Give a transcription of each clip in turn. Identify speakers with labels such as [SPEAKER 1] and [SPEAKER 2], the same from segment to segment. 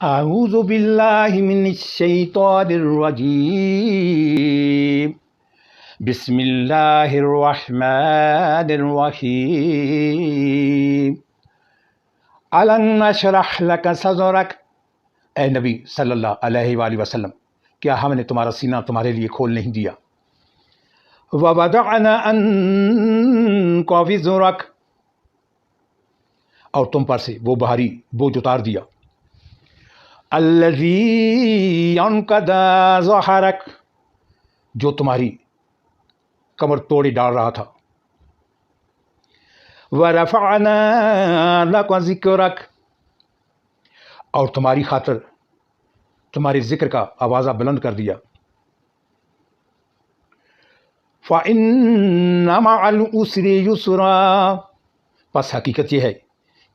[SPEAKER 1] اعوذ باللہ من الشیطان الرجیم بسم اللہ الرحمن الرحیم الم نشرح لک صدرک، اے نبی صلی اللہ علیہ وآلہ وسلم، کیا ہم نے تمہارا سینہ تمہارے لیے کھول نہیں دیا؟ ووضعنا عنک وزرک، اور تم پر سے وہ بھاری بوجھ اتار دیا، الذی انقض ظہرک، جو تمہاری کمر توڑے ڈال رہا تھا، ورفعنا لک ذکرک، اور تمہاری خاطر تمہارے ذکر کا آوازہ بلند کر دیا، فَإِنَّ مَعَ الْعُسْرِ يُسْرًا، پس حقیقت یہ ہے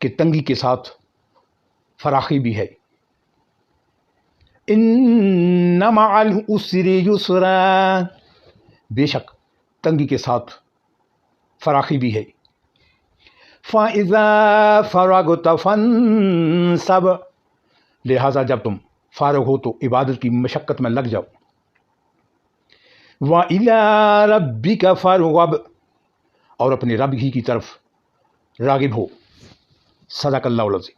[SPEAKER 1] کہ تنگی کے ساتھ فراخی بھی ہے، اِنَّ مَعَ الْعُسْرِ يُسْرًا، بے شک تنگی کے ساتھ فراخی بھی ہے، فَإِذَا فَرَغْتَ فَانْصَبْ، لہٰذا جب تم فارغ ہو تو عبادت کی مشقت میں لگ جاؤ، وَإِلَىٰ رَبِّكَ فَارْغَب، اور اپنے رب ہی کی طرف راغب ہو۔ صدق اللہ العظیم۔